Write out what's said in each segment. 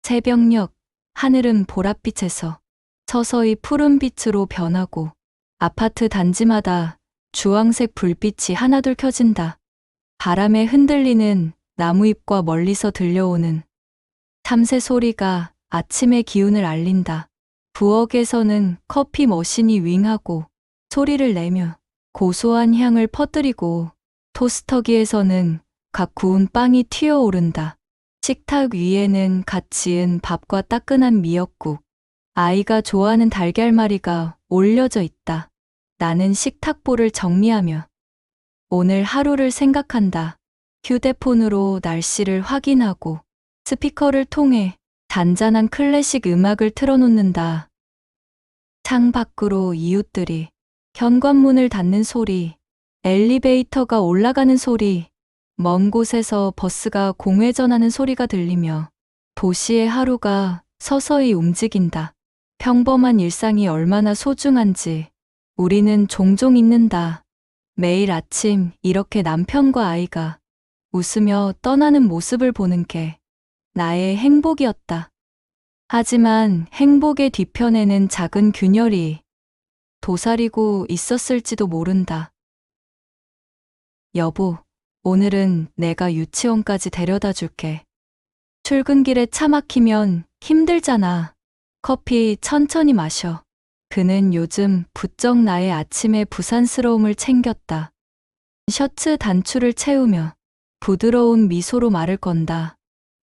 새벽녘, 하늘은 보랏빛에서 서서히 푸른빛으로 변하고 아파트 단지마다 주황색 불빛이 하나둘 켜진다. 바람에 흔들리는 나무잎과 멀리서 들려오는 참새 소리가 아침의 기운을 알린다. 부엌에서는 커피 머신이 윙하고 소리를 내며 고소한 향을 퍼뜨리고 토스터기에서는 각 구운 빵이 튀어오른다. 식탁 위에는 갓 지은 밥과 따끈한 미역국, 아이가 좋아하는 달걀말이가 올려져 있다. 나는 식탁보를 정리하며 오늘 하루를 생각한다. 휴대폰으로 날씨를 확인하고 스피커를 통해 잔잔한 클래식 음악을 틀어놓는다. 창 밖으로 이웃들이 현관문을 닫는 소리, 엘리베이터가 올라가는 소리, 먼 곳에서 버스가 공회전하는 소리가 들리며 도시의 하루가 서서히 움직인다. 평범한 일상이 얼마나 소중한지 우리는 종종 잊는다. 매일 아침 이렇게 남편과 아이가 웃으며 떠나는 모습을 보는 게 나의 행복이었다. 하지만 행복의 뒤편에는 작은 균열이 도사리고 있었을지도 모른다. 여보, 오늘은 내가 유치원까지 데려다 줄게. 출근길에 차 막히면 힘들잖아. 커피 천천히 마셔. 그는 요즘 부쩍 나의 아침의 부산스러움을 챙겼다. 셔츠 단추를 채우며 부드러운 미소로 말을 건다.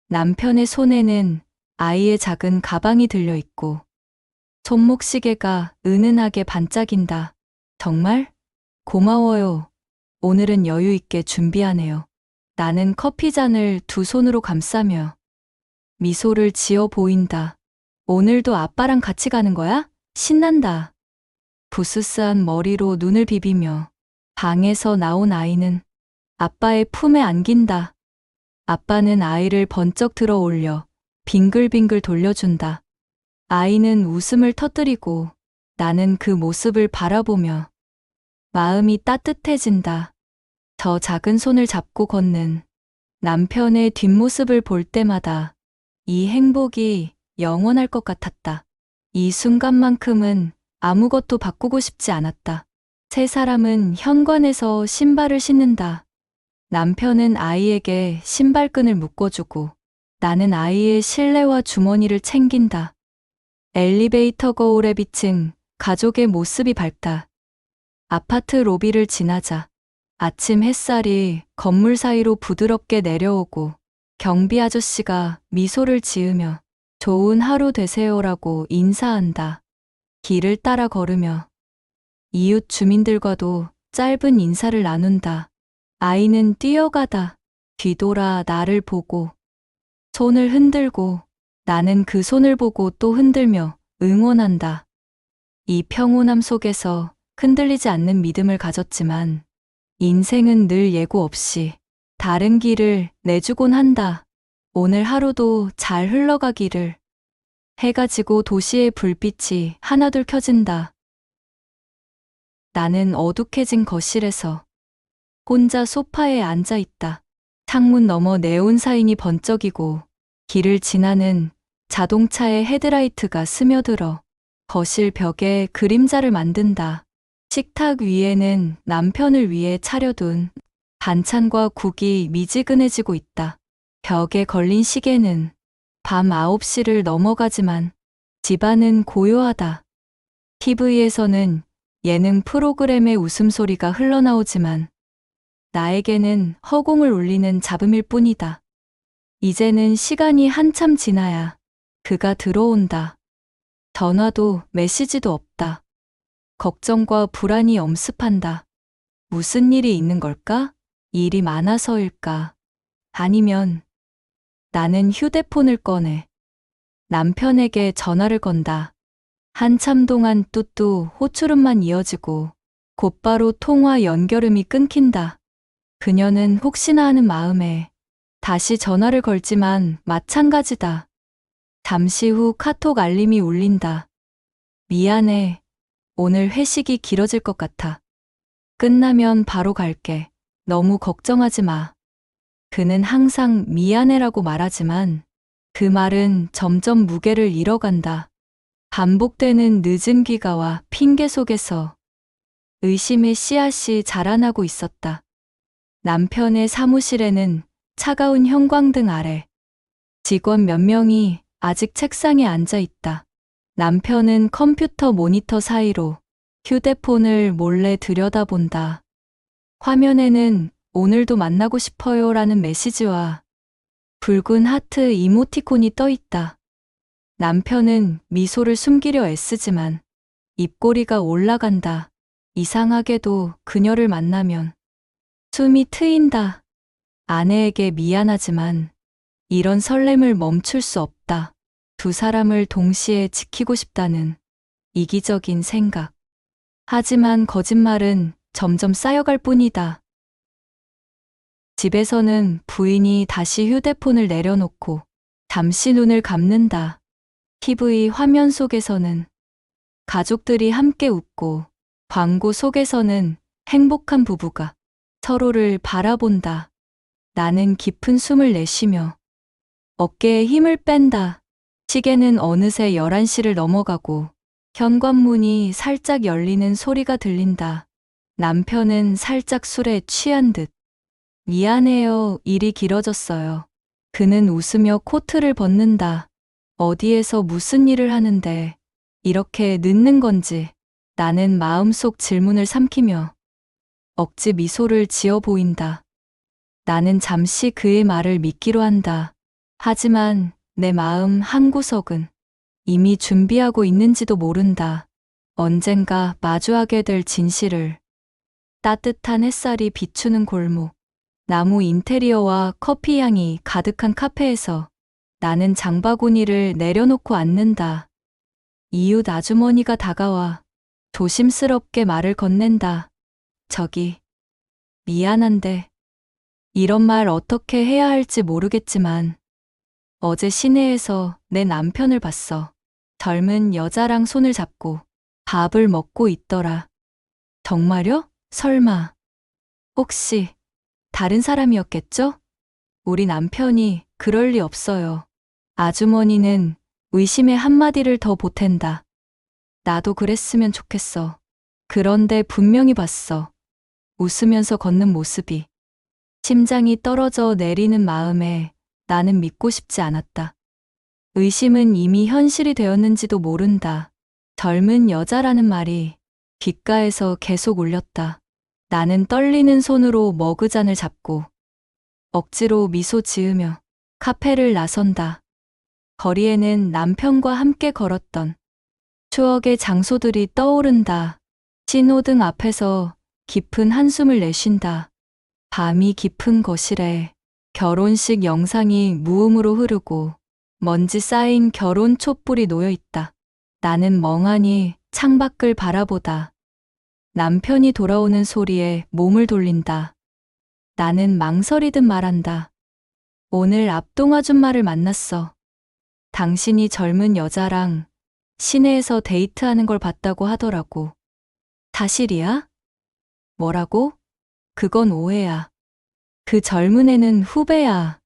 남편의 손에는 아이의 작은 가방이 들려 있고 손목시계가 은은하게 반짝인다. 정말? 고마워요. 오늘은 여유 있게 준비하네요. 나는 커피잔을 두 손으로 감싸며 미소를 지어 보인다. 오늘도 아빠랑 같이 가는 거야? 신난다. 부스스한 머리로 눈을 비비며 방에서 나온 아이는 아빠의 품에 안긴다. 아빠는 아이를 번쩍 들어 올려 빙글빙글 돌려준다. 아이는 웃음을 터뜨리고 나는 그 모습을 바라보며 마음이 따뜻해진다. 저 작은 손을 잡고 걷는 남편의 뒷모습을 볼 때마다 이 행복이 영원할 것 같았다. 이 순간만큼은 아무것도 바꾸고 싶지 않았다. 세 사람은 현관에서 신발을 신는다. 남편은 아이에게 신발끈을 묶어주고 나는 아이의 실내화 주머니를 챙긴다. 엘리베이터 거울에 비친 가족의 모습이 밝다. 아파트 로비를 지나자 아침 햇살이 건물 사이로 부드럽게 내려오고 경비 아저씨가 미소를 지으며 좋은 하루 되세요라고 인사한다. 길을 따라 걸으며 이웃 주민들과도 짧은 인사를 나눈다. 아이는 뛰어가다 뒤돌아 나를 보고 손을 흔들고 나는 그 손을 보고 또 흔들며 응원한다. 이 평온함 속에서 흔들리지 않는 믿음을 가졌지만 인생은 늘 예고 없이 다른 길을 내주곤 한다. 오늘 하루도 잘 흘러가기를. 해가 지고 도시의 불빛이 하나둘 켜진다. 나는 어둑해진 거실에서 혼자 소파에 앉아 있다. 창문 너머 네온사인이 번쩍이고 길을 지나는 자동차의 헤드라이트가 스며들어 거실 벽에 그림자를 만든다. 식탁 위에는 남편을 위해 차려둔 반찬과 국이 미지근해지고 있다. 벽에 걸린 시계는 밤 9시를 넘어가지만 집안은 고요하다. TV에서는 예능 프로그램의 웃음소리가 흘러나오지만 나에게는 허공을 울리는 잡음일 뿐이다. 이제는 시간이 한참 지나야 그가 들어온다. 전화도 메시지도 없다. 걱정과 불안이 엄습한다. 무슨 일이 있는 걸까? 일이 많아서일까? 아니면 나는 휴대폰을 꺼내 남편에게 전화를 건다. 한참 동안 뚜뚜 호출음만 이어지고 곧바로 통화 연결음이 끊긴다. 그녀는 혹시나 하는 마음에 다시 전화를 걸지만 마찬가지다. 잠시 후 카톡 알림이 울린다. 미안해. 오늘 회식이 길어질 것 같아. 끝나면 바로 갈게. 너무 걱정하지 마. 그는 항상 미안해라고 말하지만 그 말은 점점 무게를 잃어간다. 반복되는 늦은 귀가와 핑계 속에서 의심의 씨앗이 자라나고 있었다. 남편의 사무실에는 차가운 형광등 아래 직원 몇 명이 아직 책상에 앉아 있다. 남편은 컴퓨터 모니터 사이로 휴대폰을 몰래 들여다본다. 화면에는 오늘도 만나고 싶어요 라는 메시지와 붉은 하트 이모티콘이 떠 있다. 남편은 미소를 숨기려 애쓰지만 입꼬리가 올라간다. 이상하게도 그녀를 만나면 숨이 트인다. 아내에게 미안하지만 이런 설렘을 멈출 수 없다. 두 사람을 동시에 지키고 싶다는 이기적인 생각. 하지만 거짓말은 점점 쌓여갈 뿐이다. 집에서는 부인이 다시 휴대폰을 내려놓고 잠시 눈을 감는다. TV 화면 속에서는 가족들이 함께 웃고 광고 속에서는 행복한 부부가 서로를 바라본다. 나는 깊은 숨을 내쉬며 어깨에 힘을 뺀다. 시계는 어느새 11시를 넘어가고 현관문이 살짝 열리는 소리가 들린다. 남편은 살짝 술에 취한 듯 미안해요. 일이 길어졌어요. 그는 웃으며 코트를 벗는다. 어디에서 무슨 일을 하는데 이렇게 늦는 건지. 나는 마음속 질문을 삼키며 억지 미소를 지어 보인다. 나는 잠시 그의 말을 믿기로 한다. 하지만 내 마음 한구석은 이미 준비하고 있는지도 모른다. 언젠가 마주하게 될 진실을. 따뜻한 햇살이 비추는 골목, 나무 인테리어와 커피 향이 가득한 카페에서 나는 장바구니를 내려놓고 앉는다. 이웃 아주머니가 다가와 조심스럽게 말을 건넨다. 저기, 미안한데 이런 말 어떻게 해야 할지 모르겠지만 어제 시내에서 내 남편을 봤어. 젊은 여자랑 손을 잡고 밥을 먹고 있더라. 정말요? 설마. 혹시 다른 사람이었겠죠? 우리 남편이 그럴 리 없어요. 아주머니는 의심의 한마디를 더 보탠다. 나도 그랬으면 좋겠어. 그런데 분명히 봤어. 웃으면서 걷는 모습이. 심장이 떨어져 내리는 마음에 나는 믿고 싶지 않았다. 의심은 이미 현실이 되었는지도 모른다. 젊은 여자라는 말이 귓가에서 계속 울렸다. 나는 떨리는 손으로 머그잔을 잡고 억지로 미소 지으며 카페를 나선다. 거리에는 남편과 함께 걸었던 추억의 장소들이 떠오른다. 신호등 앞에서 깊은 한숨을 내쉰다. 밤이 깊은 거실에 결혼식 영상이 무음으로 흐르고 먼지 쌓인 결혼 촛불이 놓여 있다. 나는 멍하니 창밖을 바라보다 남편이 돌아오는 소리에 몸을 돌린다. 나는 망설이듯 말한다. 오늘 앞동 아줌마를 만났어. 당신이 젊은 여자랑 시내에서 데이트하는 걸 봤다고 하더라고. 사실이야? 뭐라고? 그건 오해야. 그 젊은 애는 후배야.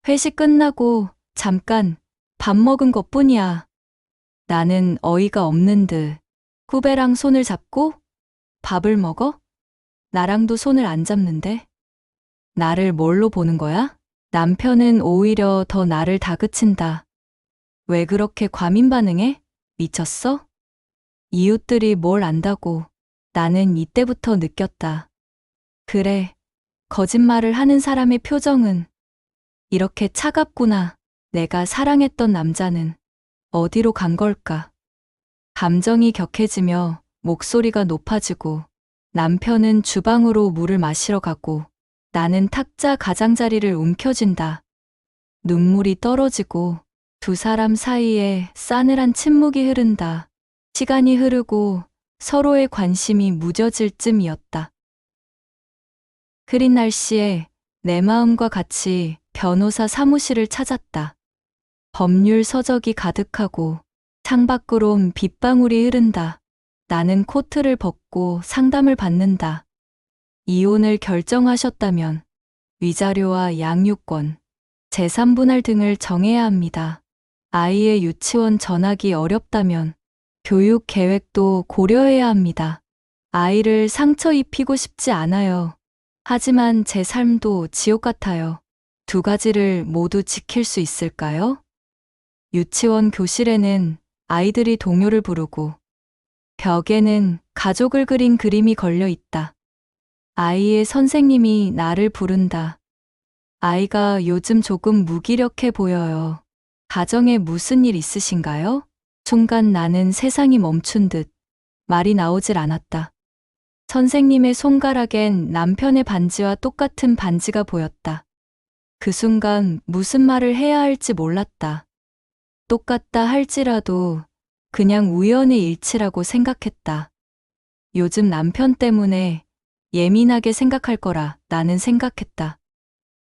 회식 끝나고 잠깐 밥 먹은 것뿐이야. 나는 어이가 없는 듯 후배랑 손을 잡고 밥을 먹어? 나랑도 손을 안 잡는데? 나를 뭘로 보는 거야? 남편은 오히려 더 나를 다그친다. 왜 그렇게 과민 반응해? 미쳤어? 이웃들이 뭘 안다고. 나는 이때부터 느꼈다. 그래, 거짓말을 하는 사람의 표정은 이렇게 차갑구나. 내가 사랑했던 남자는 어디로 간 걸까? 감정이 격해지며 목소리가 높아지고 남편은 주방으로 물을 마시러 가고 나는 탁자 가장자리를 움켜쥔다. 눈물이 떨어지고 두 사람 사이에 싸늘한 침묵이 흐른다. 시간이 흐르고 서로의 관심이 무뎌질 쯤이었다. 흐린 날씨에 내 마음과 같이 변호사 사무실을 찾았다. 법률 서적이 가득하고 창밖으론 빗방울이 흐른다. 나는 코트를 벗고 상담을 받는다. 이혼을 결정하셨다면 위자료와 양육권, 재산분할 등을 정해야 합니다. 아이의 유치원 전학이 어렵다면 교육 계획도 고려해야 합니다. 아이를 상처 입히고 싶지 않아요. 하지만 제 삶도 지옥 같아요. 두 가지를 모두 지킬 수 있을까요? 유치원 교실에는 아이들이 동요를 부르고 벽에는 가족을 그린 그림이 걸려 있다. 아이의 선생님이 나를 부른다. 아이가 요즘 조금 무기력해 보여요. 가정에 무슨 일 있으신가요? 순간 나는 세상이 멈춘 듯 말이 나오질 않았다. 선생님의 손가락엔 남편의 반지와 똑같은 반지가 보였다. 그 순간 무슨 말을 해야 할지 몰랐다. 똑같다 할지라도 그냥 우연의 일치라고 생각했다. 요즘 남편 때문에 예민하게 생각할 거라 나는 생각했다.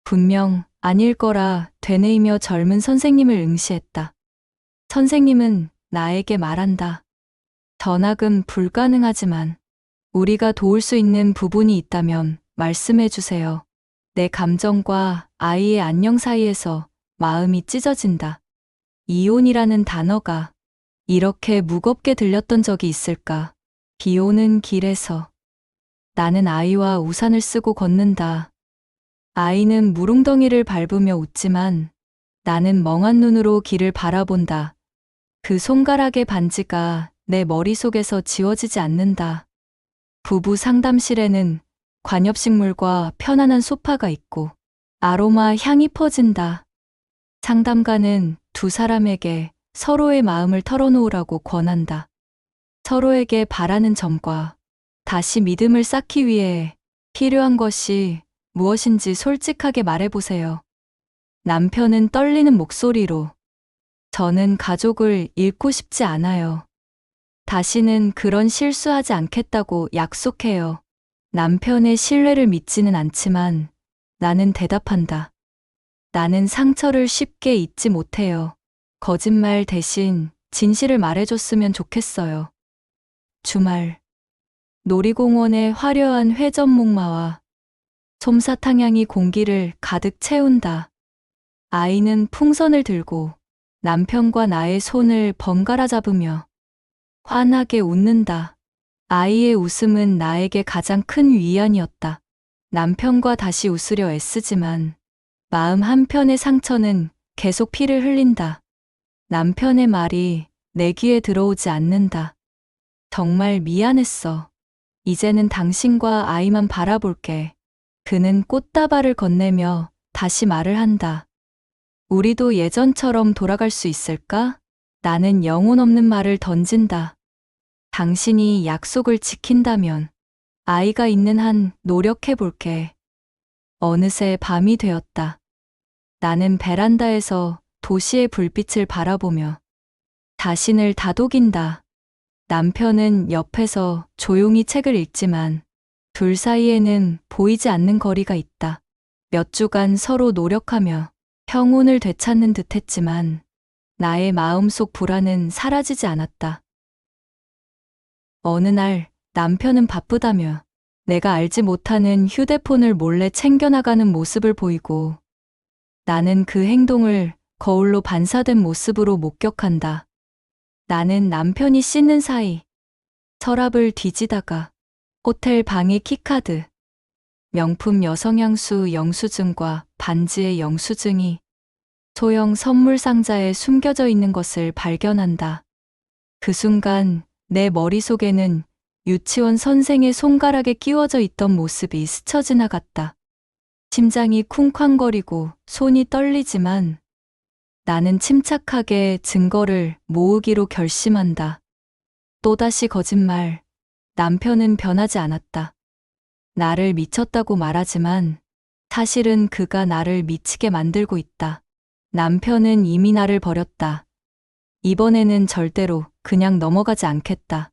분명 아닐 거라 되뇌이며 젊은 선생님을 응시했다. 선생님은 나에게 말한다. 전학은 불가능하지만 우리가 도울 수 있는 부분이 있다면 말씀해 주세요. 내 감정과 아이의 안녕 사이에서 마음이 찢어진다. 이혼이라는 단어가 이렇게 무겁게 들렸던 적이 있을까? 비 오는 길에서 나는 아이와 우산을 쓰고 걷는다. 아이는 물웅덩이를 밟으며 웃지만 나는 멍한 눈으로 길을 바라본다. 그 손가락의 반지가 내 머릿속에서 지워지지 않는다. 부부 상담실에는 관엽식물과 편안한 소파가 있고 아로마 향이 퍼진다. 상담가는 두 사람에게 서로의 마음을 털어놓으라고 권한다. 서로에게 바라는 점과 다시 믿음을 쌓기 위해 필요한 것이 무엇인지 솔직하게 말해보세요. 남편은 떨리는 목소리로 저는 가족을 잃고 싶지 않아요. 다시는 그런 실수하지 않겠다고 약속해요. 남편의 신뢰를 믿지는 않지만 나는 대답한다. 나는 상처를 쉽게 잊지 못해요. 거짓말 대신 진실을 말해줬으면 좋겠어요. 주말 놀이공원의 화려한 회전목마와 솜사탕 향이 공기를 가득 채운다. 아이는 풍선을 들고 남편과 나의 손을 번갈아 잡으며 환하게 웃는다. 아이의 웃음은 나에게 가장 큰 위안이었다. 남편과 다시 웃으려 애쓰지만 마음 한편의 상처는 계속 피를 흘린다. 남편의 말이 내 귀에 들어오지 않는다. 정말 미안했어. 이제는 당신과 아이만 바라볼게. 그는 꽃다발을 건네며 다시 말을 한다. 우리도 예전처럼 돌아갈 수 있을까? 나는 영혼 없는 말을 던진다. 당신이 약속을 지킨다면 아이가 있는 한 노력해 볼게. 어느새 밤이 되었다. 나는 베란다에서 도시의 불빛을 바라보며 자신을 다독인다. 남편은 옆에서 조용히 책을 읽지만 둘 사이에는 보이지 않는 거리가 있다. 몇 주간 서로 노력하며 평온을 되찾는 듯 했지만 나의 마음속 불안은 사라지지 않았다. 어느 날 남편은 바쁘다며 내가 알지 못하는 휴대폰을 몰래 챙겨나가는 모습을 보이고 나는 그 행동을 거울로 반사된 모습으로 목격한다. 나는 남편이 씻는 사이 서랍을 뒤지다가 호텔 방의 키카드, 명품 여성향수 영수증과 반지의 영수증이 소형 선물 상자에 숨겨져 있는 것을 발견한다. 그 순간 내 머릿속에는 유치원 선생의 손가락에 끼워져 있던 모습이 스쳐 지나갔다. 심장이 쿵쾅거리고 손이 떨리지만 나는 침착하게 증거를 모으기로 결심한다. 또다시 거짓말. 남편은 변하지 않았다. 나를 미쳤다고 말하지만 사실은 그가 나를 미치게 만들고 있다. 남편은 이미 나를 버렸다. 이번에는 절대로 그냥 넘어가지 않겠다.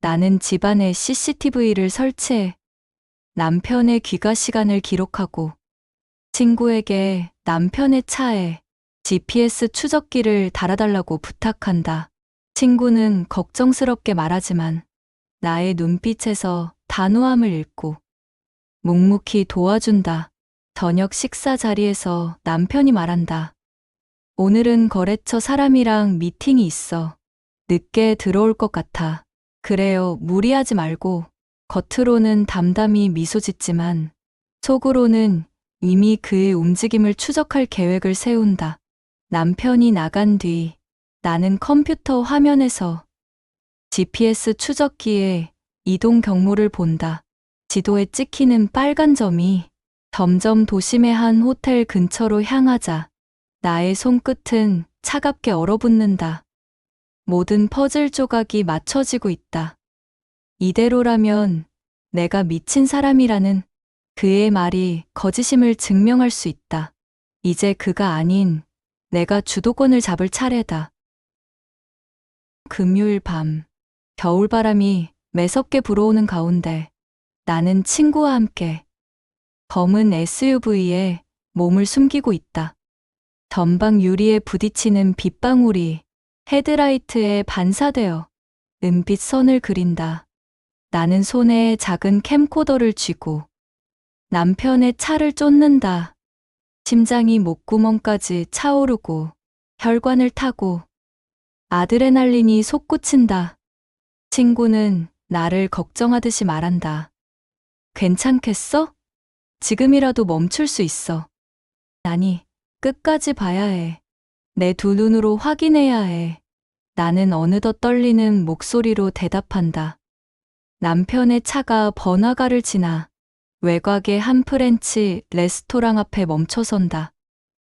나는 집안에 CCTV를 설치해 남편의 귀가 시간을 기록하고 친구에게 남편의 차에 GPS 추적기를 달아달라고 부탁한다. 친구는 걱정스럽게 말하지만 나의 눈빛에서 단호함을 읽고 묵묵히 도와준다. 저녁 식사 자리에서 남편이 말한다. 오늘은 거래처 사람이랑 미팅이 있어. 늦게 들어올 것 같아. 그래요, 무리하지 말고. 겉으로는 담담히 미소 짓지만 속으로는 이미 그의 움직임을 추적할 계획을 세운다. 남편이 나간 뒤 나는 컴퓨터 화면에서 GPS 추적기에 이동 경로를 본다. 지도에 찍히는 빨간 점이 점점 도심의 한 호텔 근처로 향하자 나의 손끝은 차갑게 얼어붙는다. 모든 퍼즐 조각이 맞춰지고 있다. 이대로라면 내가 미친 사람이라는 그의 말이 거짓임을 증명할 수 있다. 이제 그가 아닌 내가 주도권을 잡을 차례다. 금요일 밤, 겨울바람이 매섭게 불어오는 가운데 나는 친구와 함께 검은 SUV에 몸을 숨기고 있다. 전방 유리에 부딪히는 빗방울이 헤드라이트에 반사되어 은빛 선을 그린다. 나는 손에 작은 캠코더를 쥐고 남편의 차를 쫓는다. 심장이 목구멍까지 차오르고 혈관을 타고 아드레날린이 솟구친다. 친구는 나를 걱정하듯이 말한다. 괜찮겠어? 지금이라도 멈출 수 있어. 아니, 끝까지 봐야 해. 내 두 눈으로 확인해야 해. 나는 어느덧 떨리는 목소리로 대답한다. 남편의 차가 번화가를 지나 외곽의 한 프렌치 레스토랑 앞에 멈춰선다.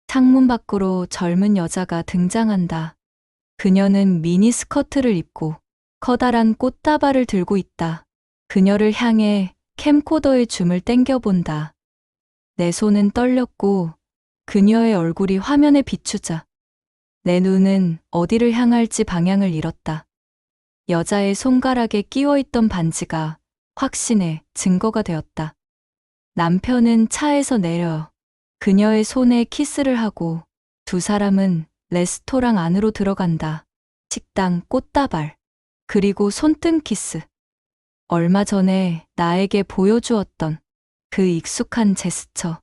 창문 밖으로 젊은 여자가 등장한다. 그녀는 미니스커트를 입고 커다란 꽃다발을 들고 있다. 그녀를 향해 캠코더의 줌을 당겨본다. 내 손은 떨렸고 그녀의 얼굴이 화면에 비추자 내 눈은 어디를 향할지 방향을 잃었다. 여자의 손가락에 끼워있던 반지가 확신의 증거가 되었다. 남편은 차에서 내려 그녀의 손에 키스를 하고 두 사람은 레스토랑 안으로 들어간다. 식당, 꽃다발, 그리고 손등 키스. 얼마 전에 나에게 보여주었던 그 익숙한 제스처.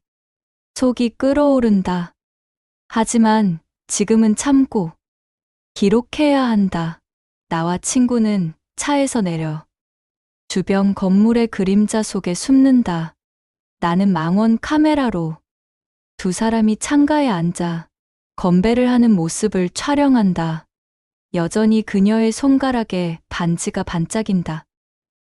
속이 끓어오른다. 하지만 지금은 참고 기록해야 한다. 나와 친구는 차에서 내려 주변 건물의 그림자 속에 숨는다. 나는 망원 카메라로 두 사람이 창가에 앉아 건배를 하는 모습을 촬영한다. 여전히 그녀의 손가락에 반지가 반짝인다.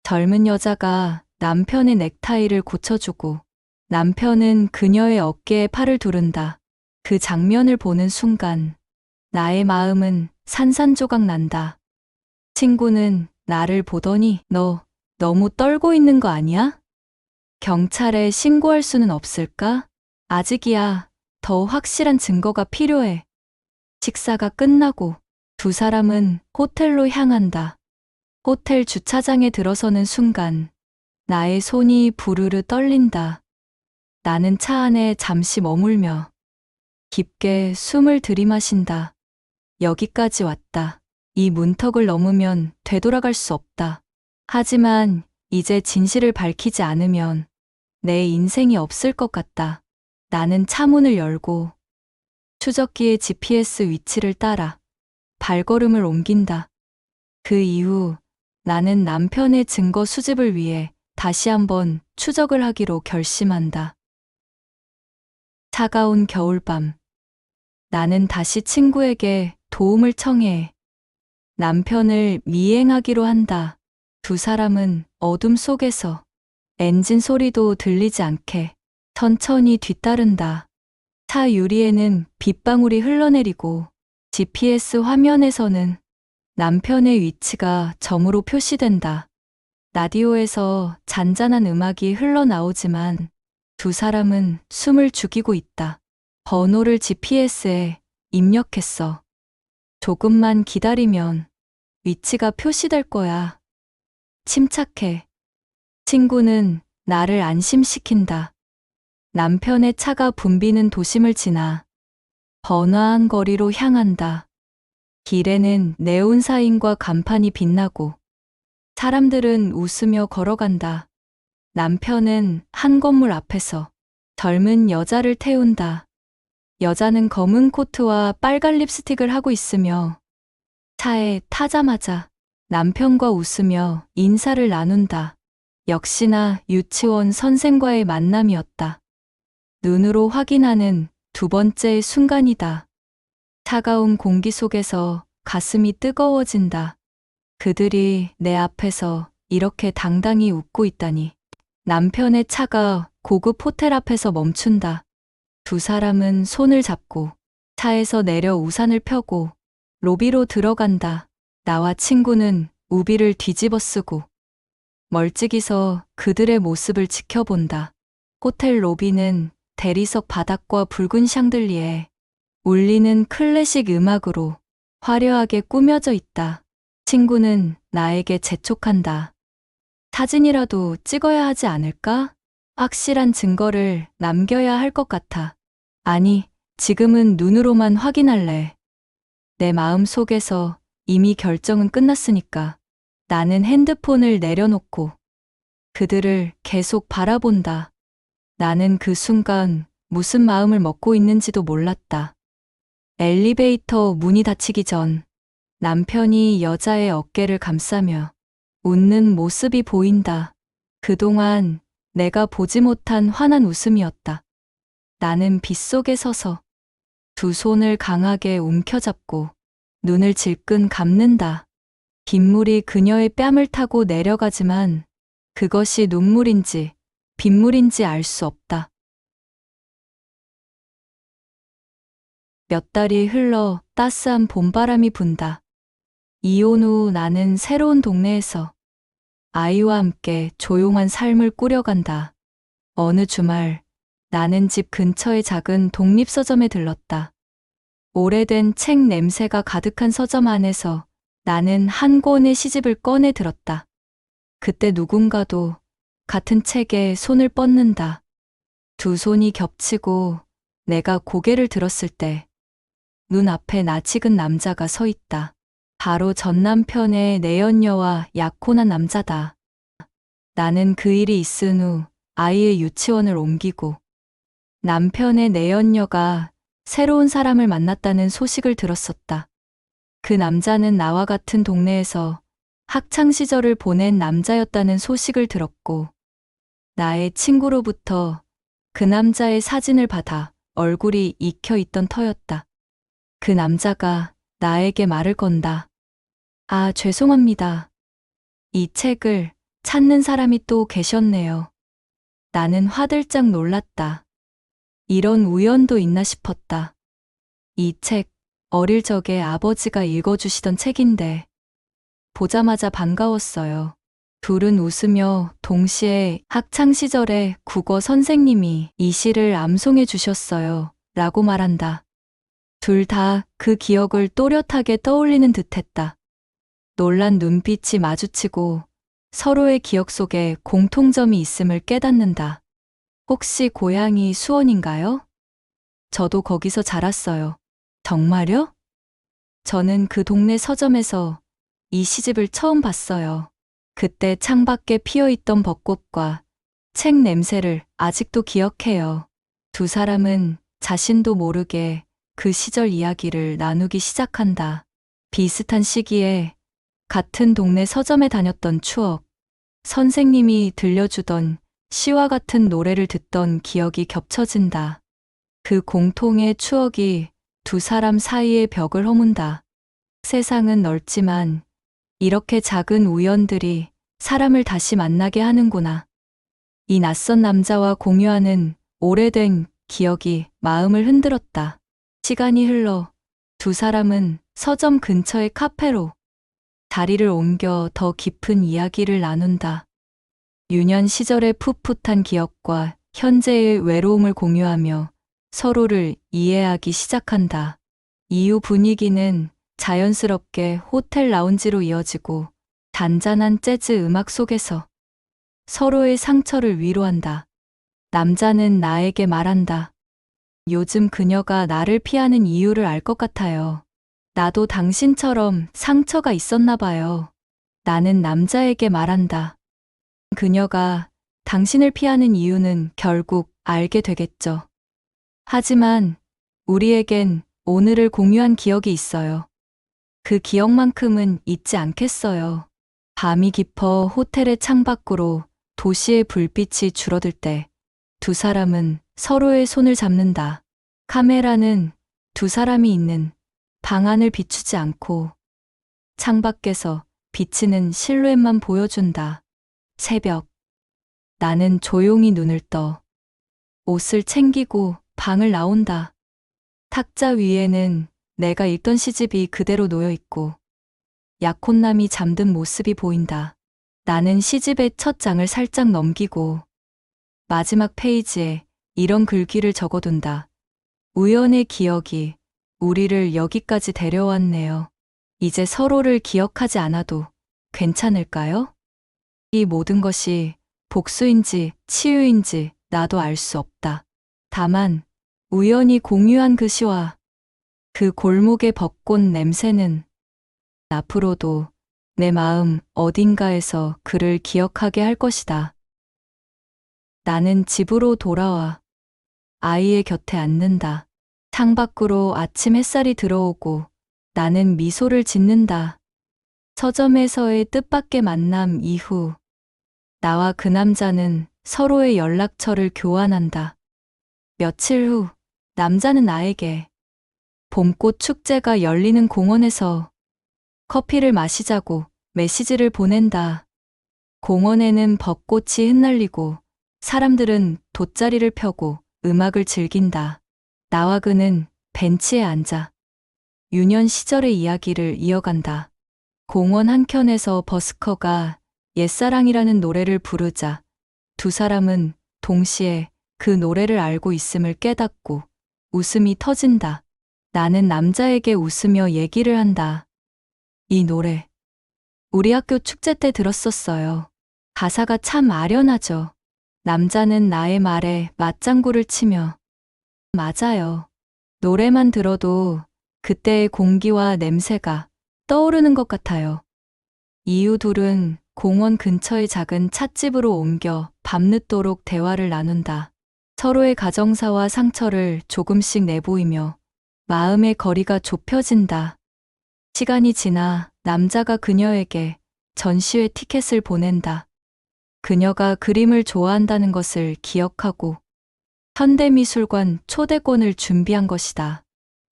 젊은 여자가 남편의 넥타이를 고쳐주고 남편은 그녀의 어깨에 팔을 두른다. 그 장면을 보는 순간 나의 마음은 산산조각 난다. 친구는 나를 보더니 너 너무 떨고 있는 거 아니야? 경찰에 신고할 수는 없을까? 아직이야. 더 확실한 증거가 필요해. 식사가 끝나고 두 사람은 호텔로 향한다. 호텔 주차장에 들어서는 순간 나의 손이 부르르 떨린다. 나는 차 안에 잠시 머물며 깊게 숨을 들이마신다. 여기까지 왔다. 이 문턱을 넘으면 되돌아갈 수 없다. 하지만 이제 진실을 밝히지 않으면 내 인생이 없을 것 같다. 나는 차문을 열고 추적기의 GPS 위치를 따라 발걸음을 옮긴다. 그 이후 나는 남편의 증거 수집을 위해 다시 한번 추적을 하기로 결심한다. 차가운 겨울밤. 나는 다시 친구에게 도움을 청해 남편을 미행하기로 한다. 두 사람은 어둠 속에서 엔진 소리도 들리지 않게 천천히 뒤따른다. 차 유리에는 빗방울이 흘러내리고 GPS 화면에서는 남편의 위치가 점으로 표시된다. 라디오에서 잔잔한 음악이 흘러나오지만 두 사람은 숨을 죽이고 있다. 번호를 GPS에 입력했어. 조금만 기다리면 위치가 표시될 거야. 침착해. 친구는 나를 안심시킨다. 남편의 차가 붐비는 도심을 지나 번화한 거리로 향한다. 길에는 네온사인과 간판이 빛나고 사람들은 웃으며 걸어간다. 남편은 한 건물 앞에서 젊은 여자를 태운다. 여자는 검은 코트와 빨간 립스틱을 하고 있으며 차에 타자마자 남편과 웃으며 인사를 나눈다. 역시나 유치원 선생과의 만남이었다. 눈으로 확인하는 두 번째의 순간이다. 차가운 공기 속에서 가슴이 뜨거워진다. 그들이 내 앞에서 이렇게 당당히 웃고 있다니. 남편의 차가 고급 호텔 앞에서 멈춘다. 두 사람은 손을 잡고 차에서 내려 우산을 펴고 로비로 들어간다. 나와 친구는 우비를 뒤집어 쓰고 멀찍이서 그들의 모습을 지켜본다. 호텔 로비는 대리석 바닥과 붉은 샹들리에 울리는 클래식 음악으로 화려하게 꾸며져 있다. 친구는 나에게 재촉한다. 사진이라도 찍어야 하지 않을까? 확실한 증거를 남겨야 할 것 같아. 아니, 지금은 눈으로만 확인할래. 내 마음 속에서 이미 결정은 끝났으니까. 나는 핸드폰을 내려놓고 그들을 계속 바라본다. 나는 그 순간 무슨 마음을 먹고 있는지도 몰랐다. 엘리베이터 문이 닫히기 전 남편이 여자의 어깨를 감싸며 웃는 모습이 보인다. 그동안 내가 보지 못한 환한 웃음이었다. 나는 빗속에 서서 두 손을 강하게 움켜잡고 눈을 질끈 감는다. 빗물이 그녀의 뺨을 타고 내려가지만 그것이 눈물인지 빗물인지 알 수 없다. 몇 달이 흘러 따스한 봄바람이 분다. 이혼 후 나는 새로운 동네에서 아이와 함께 조용한 삶을 꾸려간다. 어느 주말 나는 집 근처의 작은 독립서점에 들렀다. 오래된 책 냄새가 가득한 서점 안에서 나는 한 권의 시집을 꺼내 들었다. 그때 누군가도 같은 책에 손을 뻗는다. 두 손이 겹치고 내가 고개를 들었을 때 눈앞에 낯익은 남자가 서 있다. 바로 전 남편의 내연녀와 약혼한 남자다. 나는 그 일이 있은 후 아이의 유치원을 옮기고 남편의 내연녀가 새로운 사람을 만났다는 소식을 들었었다. 그 남자는 나와 같은 동네에서 학창 시절을 보낸 남자였다는 소식을 들었고 나의 친구로부터 그 남자의 사진을 받아 얼굴이 익혀 있던 터였다. 그 남자가 나에게 말을 건다. 아, 죄송합니다. 이 책을 찾는 사람이 또 계셨네요. 나는 화들짝 놀랐다. 이런 우연도 있나 싶었다. 이 책, 어릴 적에 아버지가 읽어주시던 책인데 보자마자 반가웠어요. 둘은 웃으며 동시에 학창시절에 국어 선생님이 이 시를 암송해 주셨어요. 라고 말한다. 둘 다 그 기억을 또렷하게 떠올리는 듯했다. 놀란 눈빛이 마주치고 서로의 기억 속에 공통점이 있음을 깨닫는다. 혹시 고향이 수원인가요? 저도 거기서 자랐어요. 정말요? 저는 그 동네 서점에서 이 시집을 처음 봤어요. 그때 창밖에 피어있던 벚꽃과 책 냄새를 아직도 기억해요. 두 사람은 자신도 모르게 그 시절 이야기를 나누기 시작한다. 비슷한 시기에 같은 동네 서점에 다녔던 추억, 선생님이 들려주던 시와 같은 노래를 듣던 기억이 겹쳐진다. 그 공통의 추억이 두 사람 사이의 벽을 허문다. 세상은 넓지만 이렇게 작은 우연들이 사람을 다시 만나게 하는구나. 이 낯선 남자와 공유하는 오래된 기억이 마음을 흔들었다. 시간이 흘러 두 사람은 서점 근처의 카페로 자리를 옮겨 더 깊은 이야기를 나눈다. 유년 시절의 풋풋한 기억과 현재의 외로움을 공유하며 서로를 이해하기 시작한다. 이후 분위기는 자연스럽게 호텔 라운지로 이어지고 잔잔한 재즈 음악 속에서 서로의 상처를 위로한다. 남자는 나에게 말한다. 요즘 그녀가 나를 피하는 이유를 알 것 같아요. 나도 당신처럼 상처가 있었나 봐요. 나는 남자에게 말한다. 그녀가 당신을 피하는 이유는 결국 알게 되겠죠. 하지만 우리에겐 오늘을 공유한 기억이 있어요. 그 기억만큼은 잊지 않겠어요. 밤이 깊어 호텔의 창밖으로 도시의 불빛이 줄어들 때 두 사람은 서로의 손을 잡는다. 카메라는 두 사람이 있는 방 안을 비추지 않고 창밖에서 비치는 실루엣만 보여준다. 새벽. 나는 조용히 눈을 떠 옷을 챙기고 방을 나온다. 탁자 위에는 내가 읽던 시집이 그대로 놓여 있고 약혼남이 잠든 모습이 보인다. 나는 시집의 첫 장을 살짝 넘기고 마지막 페이지에 이런 글귀를 적어둔다. 우연의 기억이 우리를 여기까지 데려왔네요. 이제 서로를 기억하지 않아도 괜찮을까요? 이 모든 것이 복수인지 치유인지 나도 알 수 없다. 다만 우연히 공유한 그 시와 그 골목의 벚꽃 냄새는 앞으로도 내 마음 어딘가에서 그를 기억하게 할 것이다. 나는 집으로 돌아와 아이의 곁에 앉는다. 창밖으로 아침 햇살이 들어오고 나는 미소를 짓는다. 서점에서의 뜻밖의 만남 이후 나와 그 남자는 서로의 연락처를 교환한다. 며칠 후 남자는 나에게 봄꽃 축제가 열리는 공원에서 커피를 마시자고 메시지를 보낸다. 공원에는 벚꽃이 흩날리고 사람들은 돗자리를 펴고 음악을 즐긴다. 나와 그는 벤치에 앉아 유년 시절의 이야기를 이어간다. 공원 한켠에서 버스커가 옛사랑이라는 노래를 부르자 두 사람은 동시에 그 노래를 알고 있음을 깨닫고 웃음이 터진다. 나는 남자에게 웃으며 얘기를 한다. 이 노래 우리 학교 축제 때 들었었어요. 가사가 참 아련하죠. 남자는 나의 말에 맞장구를 치며 맞아요. 노래만 들어도 그때의 공기와 냄새가 떠오르는 것 같아요. 이후 둘은 공원 근처의 작은 찻집으로 옮겨 밤늦도록 대화를 나눈다. 서로의 가정사와 상처를 조금씩 내보이며 마음의 거리가 좁혀진다. 시간이 지나 남자가 그녀에게 전시회 티켓을 보낸다. 그녀가 그림을 좋아한다는 것을 기억하고 현대미술관 초대권을 준비한 것이다.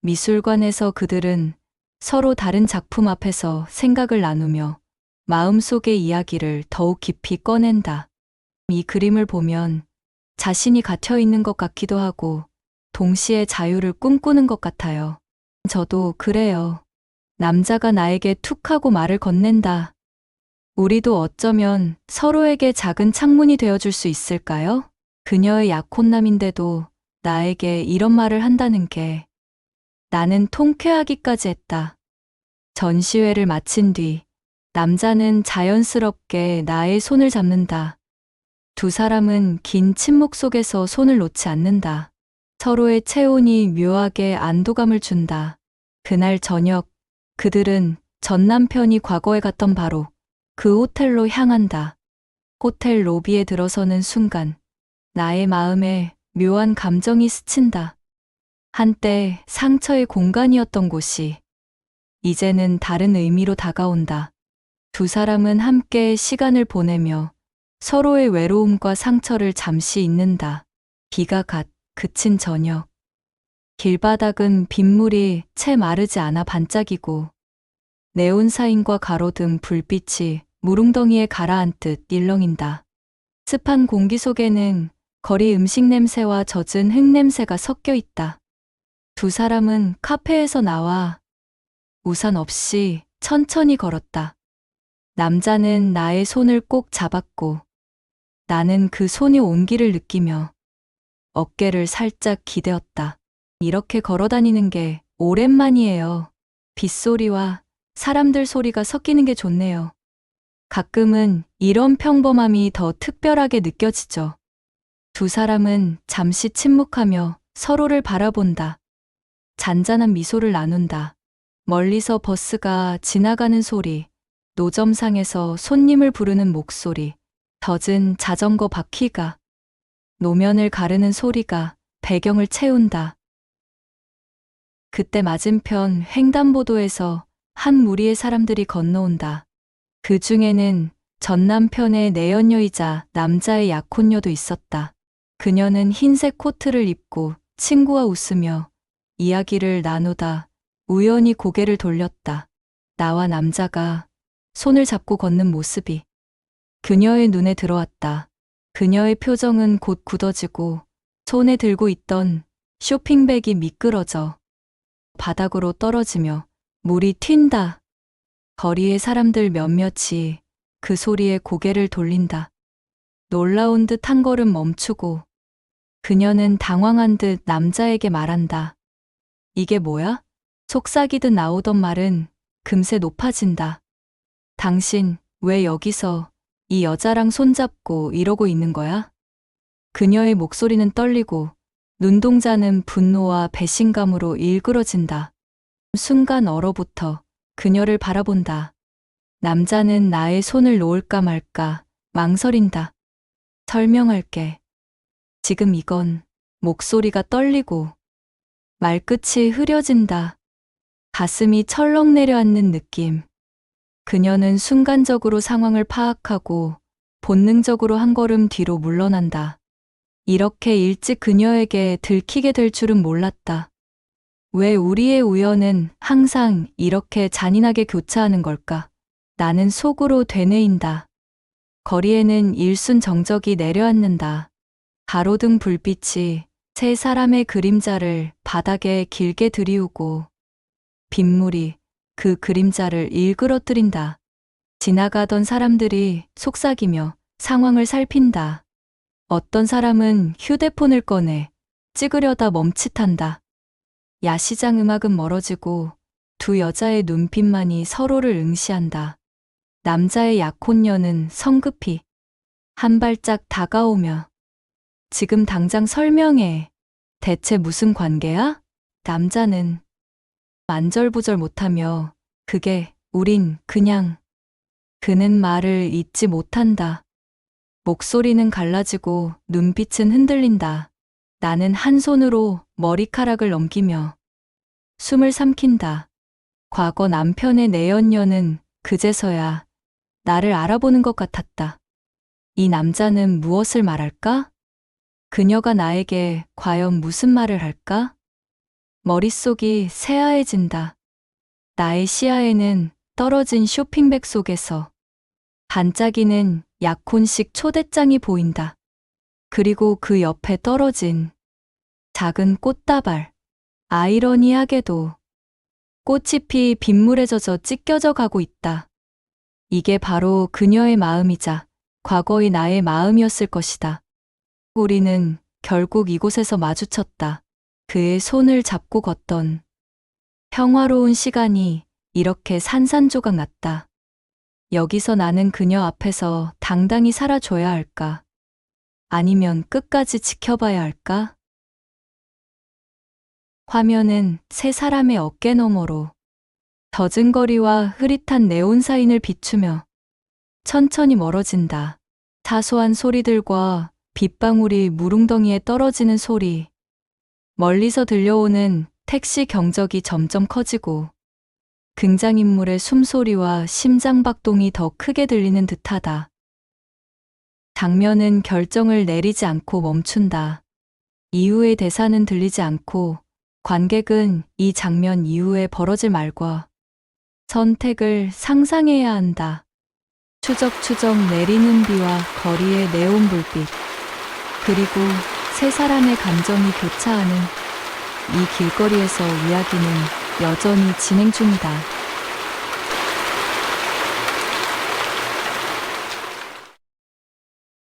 미술관에서 그들은 서로 다른 작품 앞에서 생각을 나누며 마음속의 이야기를 더욱 깊이 꺼낸다. 이 그림을 보면 자신이 갇혀 있는 것 같기도 하고 동시에 자유를 꿈꾸는 것 같아요. 저도 그래요. 남자가 나에게 툭 하고 말을 건넨다. 우리도 어쩌면 서로에게 작은 창문이 되어줄 수 있을까요? 그녀의 약혼남인데도 나에게 이런 말을 한다는 게 나는 통쾌하기까지 했다. 전시회를 마친 뒤 남자는 자연스럽게 나의 손을 잡는다. 두 사람은 긴 침묵 속에서 손을 놓지 않는다. 서로의 체온이 묘하게 안도감을 준다. 그날 저녁 그들은 전 남편이 과거에 갔던 바로 그 호텔로 향한다. 호텔 로비에 들어서는 순간 나의 마음에 묘한 감정이 스친다. 한때 상처의 공간이었던 곳이 이제는 다른 의미로 다가온다. 두 사람은 함께 시간을 보내며 서로의 외로움과 상처를 잠시 잊는다. 비가 갓 그친 저녁. 길바닥은 빗물이 채 마르지 않아 반짝이고 네온사인과 가로등 불빛이 무릉덩이에 가라앉듯 일렁인다. 습한 공기 속에는 거리 음식 냄새와 젖은 흙 냄새가 섞여 있다. 두 사람은 카페에서 나와 우산 없이 천천히 걸었다. 남자는 나의 손을 꼭 잡았고 나는 그 손이 온기를 느끼며 어깨를 살짝 기대었다. 이렇게 걸어다니는 게 오랜만이에요. 빗소리와 사람들 소리가 섞이는 게 좋네요. 가끔은 이런 평범함이 더 특별하게 느껴지죠. 두 사람은 잠시 침묵하며 서로를 바라본다. 잔잔한 미소를 나눈다. 멀리서 버스가 지나가는 소리, 노점상에서 손님을 부르는 목소리, 젖은 자전거 바퀴가 노면을 가르는 소리가 배경을 채운다. 그때 맞은편 횡단보도에서 한 무리의 사람들이 건너온다. 그 중에는 전 남편의 내연녀이자 남자의 약혼녀도 있었다. 그녀는 흰색 코트를 입고 친구와 웃으며 이야기를 나누다 우연히 고개를 돌렸다. 나와 남자가 손을 잡고 걷는 모습이 그녀의 눈에 들어왔다. 그녀의 표정은 곧 굳어지고 손에 들고 있던 쇼핑백이 미끄러져 바닥으로 떨어지며 물이 튄다. 거리의 사람들 몇몇이 그 소리에 고개를 돌린다. 놀라운 듯 한 걸음 멈추고 그녀는 당황한 듯 남자에게 말한다. 이게 뭐야? 속삭이듯 나오던 말은 금세 높아진다. 당신 왜 여기서 이 여자랑 손잡고 이러고 있는 거야? 그녀의 목소리는 떨리고 눈동자는 분노와 배신감으로 일그러진다. 순간 얼어붙어 그녀를 바라본다. 남자는 나의 손을 놓을까 말까 망설인다. 설명할게. 지금 이건 목소리가 떨리고 말끝이 흐려진다. 가슴이 철렁 내려앉는 느낌. 그녀는 순간적으로 상황을 파악하고 본능적으로 한 걸음 뒤로 물러난다. 이렇게 일찍 그녀에게 들키게 될 줄은 몰랐다. 왜 우리의 우연은 항상 이렇게 잔인하게 교차하는 걸까? 나는 속으로 되뇌인다. 거리에는 일순 정적이 내려앉는다. 가로등 불빛이 세 사람의 그림자를 바닥에 길게 들이우고 빗물이 그 그림자를 일그러뜨린다. 지나가던 사람들이 속삭이며 상황을 살핀다. 어떤 사람은 휴대폰을 꺼내 찍으려다 멈칫한다. 야시장 음악은 멀어지고 두 여자의 눈빛만이 서로를 응시한다. 남자의 약혼녀는 성급히 한 발짝 다가오며 지금 당장 설명해. 대체 무슨 관계야? 남자는 안절부절 못하며 우린 그냥 그는 말을 잇지 못한다. 목소리는 갈라지고 눈빛은 흔들린다. 나는 한 손으로 머리카락을 넘기며 숨을 삼킨다. 과거 남편의 내연녀는 그제서야 나를 알아보는 것 같았다. 이 남자는 무엇을 말할까? 그녀가 나에게 과연 무슨 말을 할까? 머릿속이 새하얘진다. 나의 시야에는 떨어진 쇼핑백 속에서 반짝이는 약혼식 초대장이 보인다. 그리고 그 옆에 떨어진 작은 꽃다발. 아이러니하게도 꽃잎이 빗물에 젖어 찢겨져 가고 있다. 이게 바로 그녀의 마음이자 과거의 나의 마음이었을 것이다. 우리는 결국 이곳에서 마주쳤다. 그의 손을 잡고 걷던 평화로운 시간이 이렇게 산산조각 났다. 여기서 나는 그녀 앞에서 당당히 살아줘야 할까? 아니면 끝까지 지켜봐야 할까? 화면은 세 사람의 어깨 너머로 젖은 거리와 흐릿한 네온 사인을 비추며 천천히 멀어진다. 사소한 소리들과 빗방울이 무릉덩이에 떨어지는 소리, 멀리서 들려오는 택시 경적이 점점 커지고 등장인물의 숨소리와 심장박동이 더 크게 들리는 듯하다. 장면은 결정을 내리지 않고 멈춘다. 이후의 대사는 들리지 않고 관객은 이 장면 이후에 벌어질 말과 선택을 상상해야 한다. 추적추적 내리는 비와 거리의 네온 불빛, 그리고 세 사람의 감정이 교차하는 이 길거리에서 이야기는 여전히 진행 중이다.